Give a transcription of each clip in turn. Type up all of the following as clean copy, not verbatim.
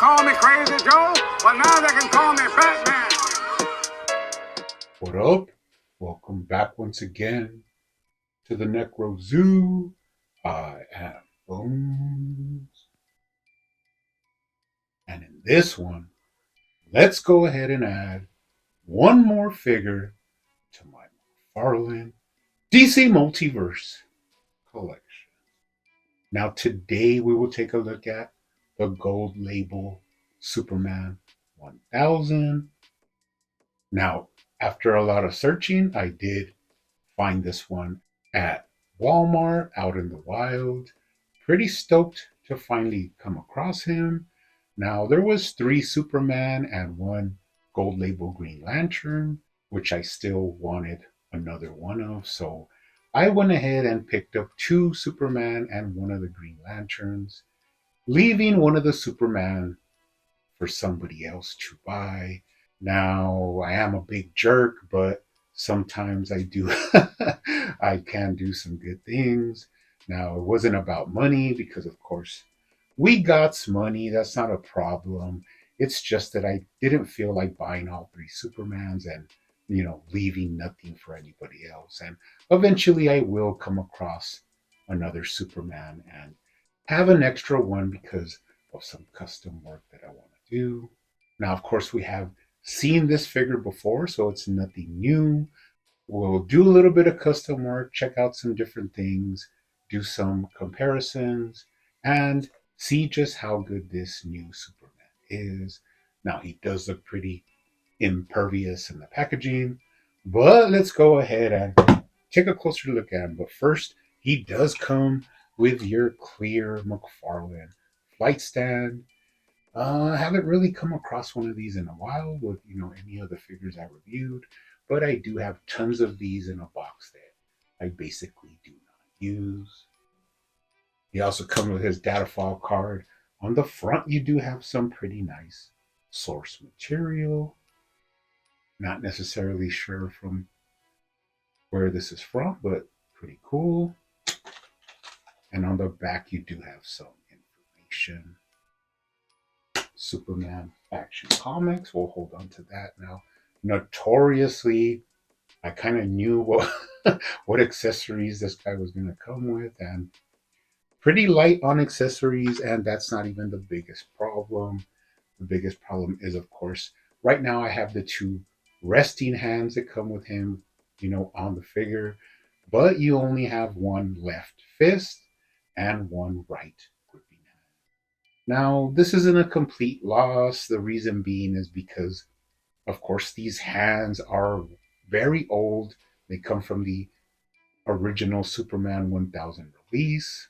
call me Crazy Joe, but now they can call me Batman. What up? Welcome back once again to the Necro Zoo. I am Bones. And in this one, let's go ahead and add one more figure to my McFarlane DC Multiverse collection. Now today we will take a look at the gold label Superman 1000. Now, after a lot of searching, I did find this one at Walmart out in the wild. Pretty stoked to finally come across him. Now, there was 3 Superman and 1 gold label Green Lantern, which I still wanted another one of. So I went ahead and picked up 2 Superman and 1 of the Green Lanterns, leaving 1 of the Superman for somebody else to buy. Now, I am a big jerk, but sometimes I do, I can do some good things. Now, it wasn't about money because, of course, we got money. That's not a problem. It's just that I didn't feel like buying all 3 Supermans and, leaving nothing for anybody else. And eventually I will come across another Superman and have an extra one because of some custom work that I want to do. Now, of course, we have seen this figure before, so it's nothing new. We'll do a little bit of custom work, check out some different things, do some comparisons, and see just how good this new Superman is. Now, he does look pretty impervious in the packaging, but let's go ahead and take a closer look at him. But first, he does come with your clear McFarlane flight stand. I haven't really come across one of these in a while with any of the figures I reviewed, but I do have tons of these in a box that I basically do not use. He also comes with his data file card. On the front, you do have some pretty nice source material. Not necessarily sure from where this is from, but pretty cool. And on the back, you do have some information. Superman Action Comics. We'll hold on to that now. Notoriously, I kind of knew what accessories this guy was going to come with, and pretty light on accessories, and that's not even the biggest problem. The biggest problem is, of course, right now I have the 2 resting hands that come with him, on the figure, but you only have 1 left fist and 1 right gripping hand. Now, this isn't a complete loss. The reason being is because, of course, these hands are very old. They come from the original Superman 1000 release,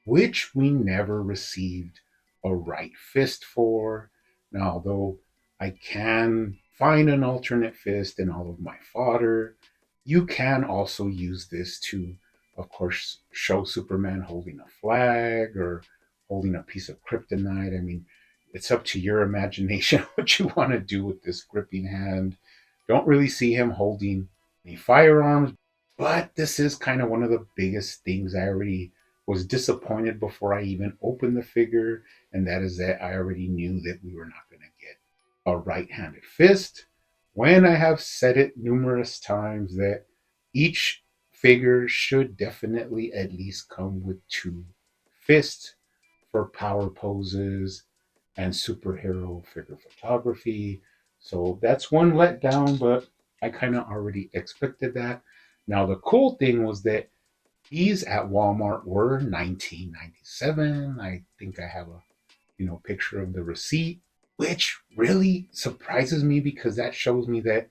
which we never received a right fist for. Now, though I can find an alternate fist in all of my fodder, you can also use this to, of course, show Superman holding a flag or holding a piece of kryptonite. I mean, it's up to your imagination what you want to do with this gripping hand. Don't really see him holding any firearms, but this is kind of one of the biggest things. I already was disappointed before I even opened the figure, and that is that I already knew that we were not going to get a right-handed fist, when I have said it numerous times that each figure should definitely at least come with 2 fists for power poses and superhero figure photography. So that's one letdown, but I kind of already expected that. Now, the cool thing was that these at Walmart were $19.97. I think I have a picture of the receipt, which really surprises me because that shows me that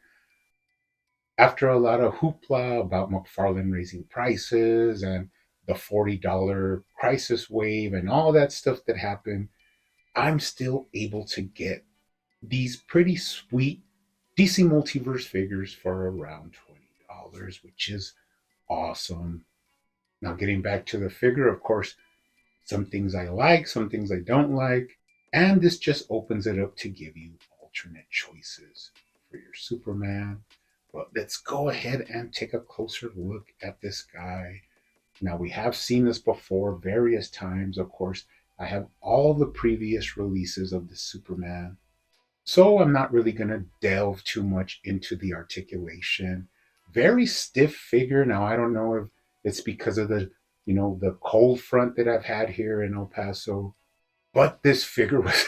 after a lot of hoopla about McFarlane raising prices and the $40 crisis wave and all that stuff that happened, I'm still able to get these pretty sweet DC Multiverse figures for around $20, which is awesome. Now, getting back to the figure, of course, some things I like, some things I don't like, and this just opens it up to give you alternate choices for your Superman. But let's go ahead and take a closer look at this guy. Now, we have seen this before various times. Of course, I have all the previous releases of the Superman. So I'm not really going to delve too much into the articulation. Very stiff figure. Now, I don't know if it's because of the cold front that I've had here in El Paso, but this figure was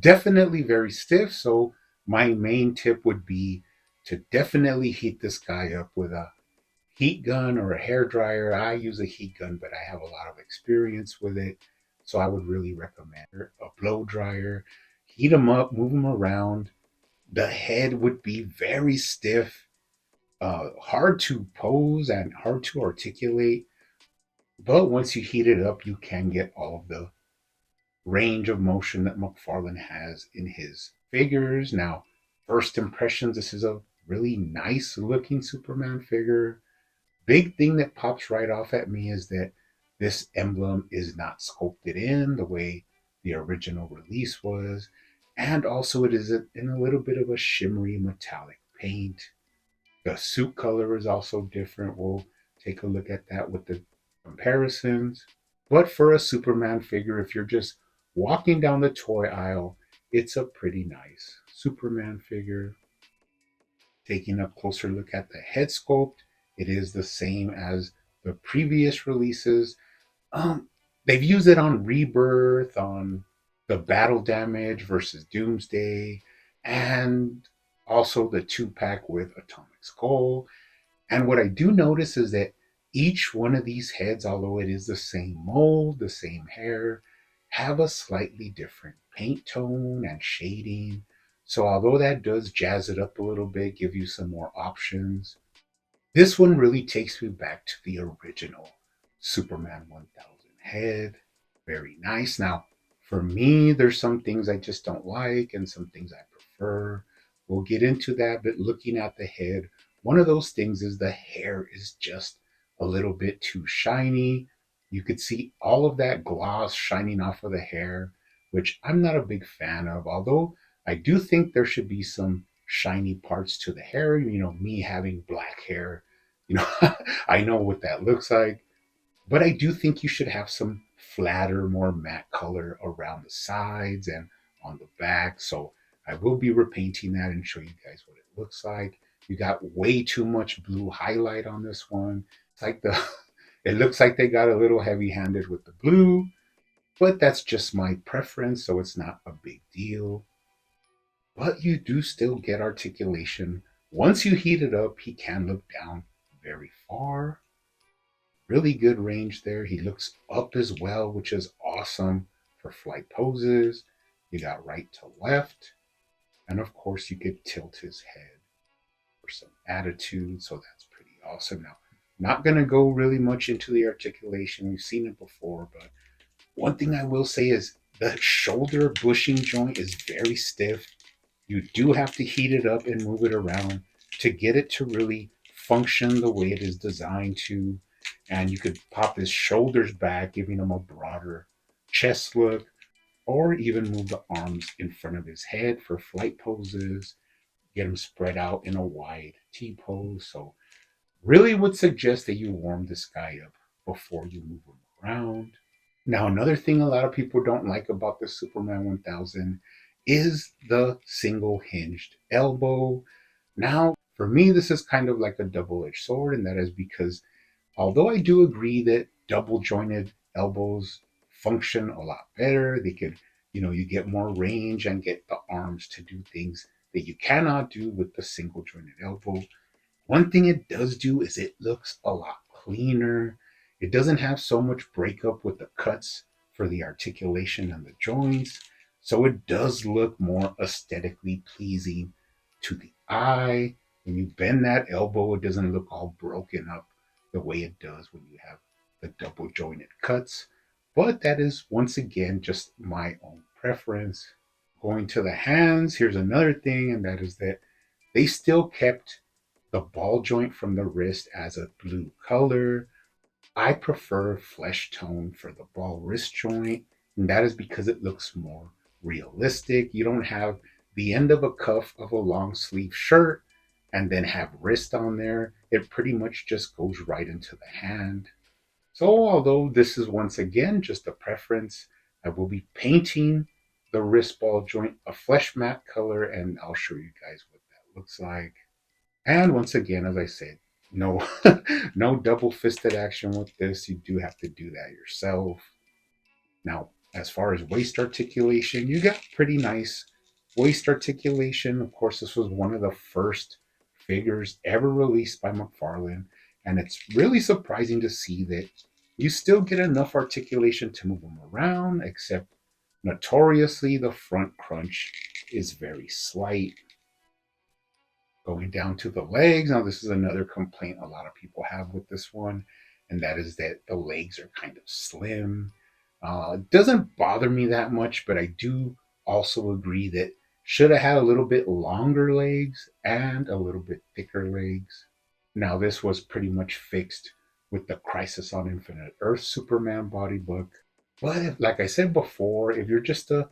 definitely very stiff. So my main tip would be to definitely heat this guy up with a heat gun or a hair dryer. I use a heat gun, but I have a lot of experience with it. So I would really recommend a blow dryer. Heat them up, move them around. The head would be very stiff, hard to pose and hard to articulate. But once you heat it up, you can get all of the range of motion that McFarlane has in his figures. Now, first impressions, this is a really nice looking Superman figure. Big thing that pops right off at me is that this emblem is not sculpted in the way the original release was. And also, it is in a little bit of a shimmery metallic paint. The suit color is also different. We'll take a look at that with the comparisons. But for a Superman figure, if you're just walking down the toy aisle, it's a pretty nice Superman figure. Taking a closer look at the head sculpt, it is the same as the previous releases. They've used it on Rebirth, on the Battle Damage versus Doomsday, and also the 2-pack with Atomic Skull. And what I do notice is that each one of these heads, although it is the same mold, the same hair, have a slightly different paint tone and shading. So although that does jazz it up a little bit, give you some more options, this one really takes me back to the original Superman 1000 head. Very nice. Now, for me, there's some things I just don't like and some things I prefer. We'll get into that, but looking at the head, one of those things is the hair is just a little bit too shiny. You could see all of that gloss shining off of the hair, which I'm not a big fan of, although I do think there should be some shiny parts to the hair. Me having black hair, you know, I know what that looks like. But I do think you should have some flatter, more matte color around the sides and on the back. So I will be repainting that and show you guys what it looks like. You got way too much blue highlight on this one. It's like it looks like they got a little heavy handed with the blue, but that's just my preference. So it's not a big deal. But you do still get articulation. Once you heat it up, he can look down very far. Really good range there. He looks up as well, which is awesome for flight poses. You got right to left. And of course, you could tilt his head for some attitude. So that's pretty awesome. Now, not going to go really much into the articulation. We've seen it before. But one thing I will say is the shoulder bushing joint is very stiff. You do have to heat it up and move it around to get it to really function the way it is designed to. And you could pop his shoulders back, giving him a broader chest look, or even move the arms in front of his head for flight poses, get him spread out in a wide T pose. So really would suggest that you warm this guy up before you move him around. Now, another thing a lot of people don't like about the Superman 1000 is the single hinged elbow. Now, for me, this is kind of like a double-edged sword, and that is because although I do agree that double jointed elbows function a lot better, they could, you get more range and get the arms to do things that you cannot do with the single jointed elbow. One thing it does do is it looks a lot cleaner. It doesn't have so much breakup with the cuts for the articulation and the joints. So it does look more aesthetically pleasing to the eye. When you bend that elbow, it doesn't look all broken up the way it does when you have the double jointed cuts. But that is, once again, just my own preference. Going to the hands, here's another thing, and that is that they still kept the ball joint from the wrist as a blue color. I prefer flesh tone for the ball wrist joint, and that is because it looks more realistic. You don't have the end of a cuff of a long sleeve shirt and then have wrist on there. It pretty much just goes right into the hand. So although this is once again just a preference, I will be painting the wrist ball joint a flesh matte color, and I'll show you guys what that looks like. And once again, as I said, no no double fisted action with this. You do have to do that yourself. Now, as far as waist articulation, you got pretty nice waist articulation. Of course, this was one of the first figures ever released by McFarlane, and it's really surprising to see that you still get enough articulation to move them around, except notoriously the front crunch is very slight. Going down to the legs, now this is another complaint a lot of people have with this one, and that is that the legs are kind of slim. It doesn't bother me that much, but I do also agree that should have had a little bit longer legs and a little bit thicker legs. Now this was pretty much fixed with the Crisis on Infinite Earth Superman body book. But like I said before, if you're just a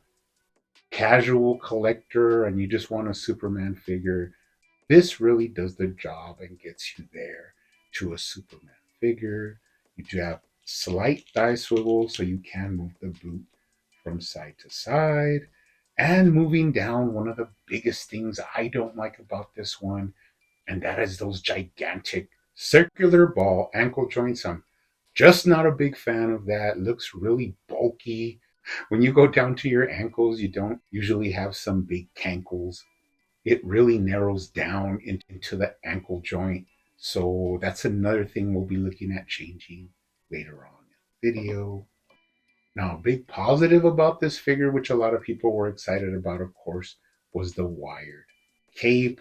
casual collector and you just want a Superman figure, this really does the job and gets you there to a Superman figure. You do have slight thigh swivel so you can move the boot from side to side. And moving down, one of the biggest things I don't like about this one, and that is those gigantic circular ball ankle joints. I'm just not a big fan of that. It looks really bulky. When you go down to your ankles, you don't usually have some big cankles. It really narrows down into the ankle joint. So that's another thing we'll be looking at changing later on in the video. Now, a big positive about this figure, which a lot of people were excited about, of course, was the wired cape.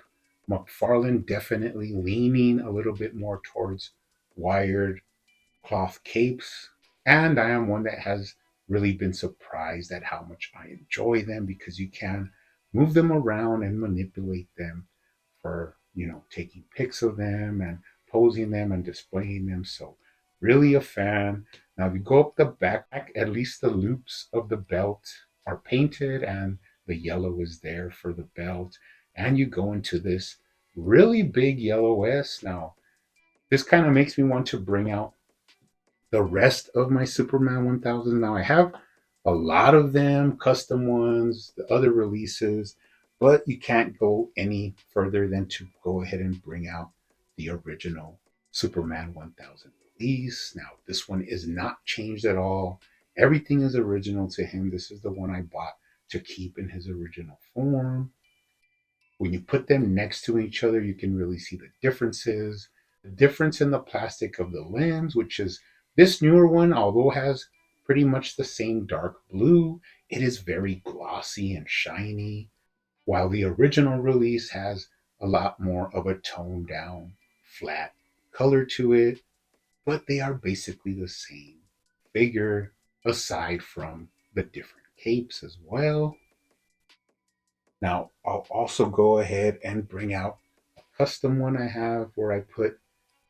McFarlane definitely leaning a little bit more towards wired cloth capes. And I am one that has really been surprised at how much I enjoy them, because you can move them around and manipulate them for, taking pics of them and posing them and displaying them. So really a fan. Now, if you go up the back, at least the loops of the belt are painted and the yellow is there for the belt. And you go into this really big yellow S. Now, this kind of makes me want to bring out the rest of my Superman 1000. Now, I have a lot of them, custom ones, the other releases, but you can't go any further than to go ahead and bring out the original Superman 1000 release. Now, this one is not changed at all. Everything is original to him. This is the one I bought to keep in his original form. When you put them next to each other, you can really see the differences. The difference in the plastic of the limbs, which is this newer one, although has pretty much the same dark blue, it is very glossy and shiny, while the original release has a lot more of a toned down, flat color to it, but they are basically the same figure, aside from the different capes as well. Now, I'll also go ahead and bring out a custom one I have where I put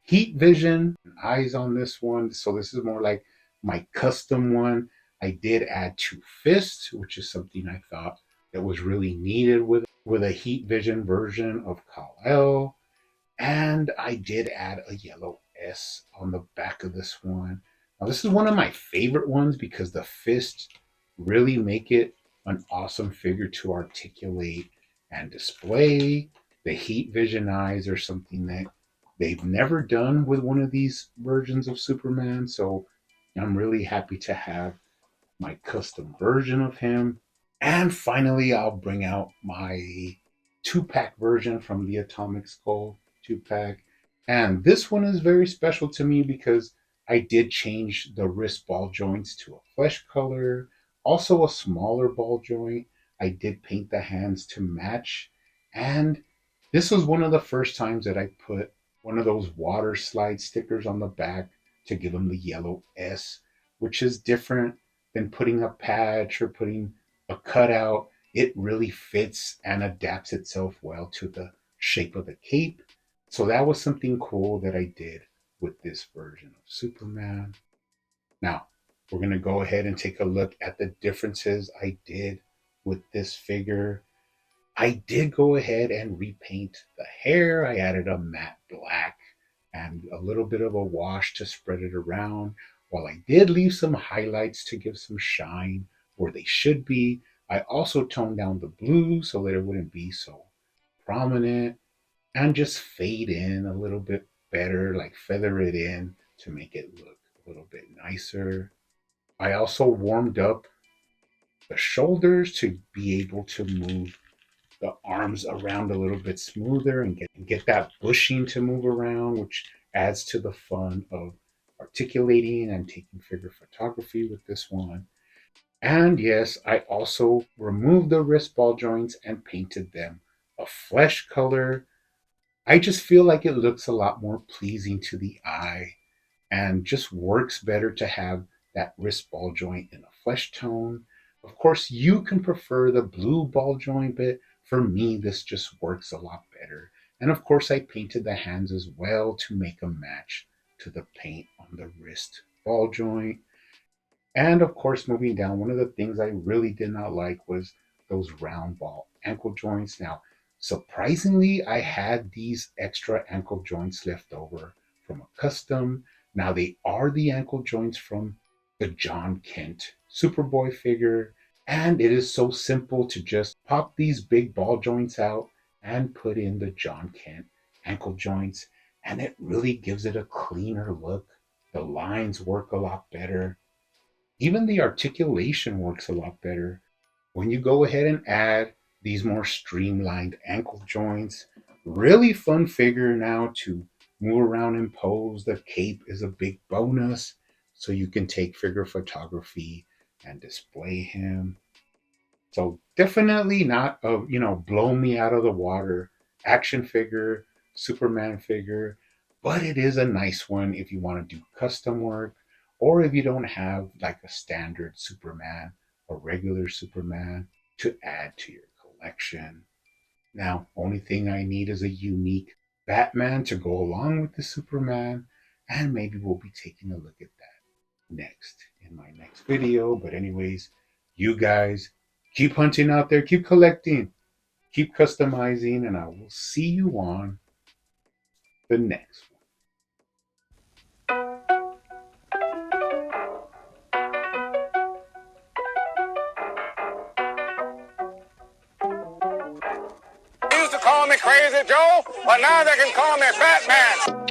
heat vision eyes on this one. So this is more like my custom one. I did add 2 fists, which is something I thought that was really needed with a heat vision version of Kal-El. And I did add a yellow S on the back of this one. Now, this is one of my favorite ones because the fists really make it an awesome figure to articulate and display. The heat vision eyes are something that they've never done with one of these versions of Superman. So I'm really happy to have my custom version of him. And finally, I'll bring out my 2-pack version from the Atomic Skull 2-pack. And this one is very special to me because I did change the wrist ball joints to a flesh color, also a smaller ball joint. I did paint the hands to match. And this was one of the first times that I put one of those water slide stickers on the back to give them the yellow S, which is different than putting a patch or putting a cutout. It really fits and adapts itself well to the shape of the cape. So that was something cool that I did with this version of Superman. Now, we're going to go ahead and take a look at the differences I did with this figure. I did go ahead and repaint the hair. I added a matte black and a little bit of a wash to spread it around, while I did leave some highlights to give some shine where they should be. I also toned down the blue so that it wouldn't be so prominent, and just fade in a little bit better, like feather it in to make it look a little bit nicer. I also warmed up the shoulders to be able to move the arms around a little bit smoother and get that bushing to move around, which adds to the fun of articulating and taking figure photography with this one. And yes, I also removed the wrist ball joints and painted them a flesh color. I just feel like it looks a lot more pleasing to the eye and just works better to have that wrist ball joint in a flesh tone. Of course, you can prefer the blue ball joint, but for me, this just works a lot better. And of course, I painted the hands as well to make a match to the paint on the wrist ball joint. And of course, moving down, one of the things I really did not like was those round ball ankle joints. Now, surprisingly, I had these extra ankle joints left over from a custom. Now, they are the ankle joints from the John Kent Superboy figure, and it is so simple to just pop these big ball joints out and put in the John Kent ankle joints, and it really gives it a cleaner look. The lines work a lot better. Even the articulation works a lot better when you go ahead and add these more streamlined ankle joints. Really fun figure now to move around and pose. The cape is a big bonus, so you can take figure photography and display him. So definitely not a blow me out of the water action figure, Superman figure, but it is a nice one if you want to do custom work, or if you don't have like a standard Superman or regular Superman to add to your collection. Now, only thing I need is a unique Batman to go along with the Superman, and maybe we'll be taking a look at that next in my next video. But anyways, you guys keep hunting out there, keep collecting, keep customizing, and I will see you on the next one. They used to call me Crazy Joe, but now they can call me Batman.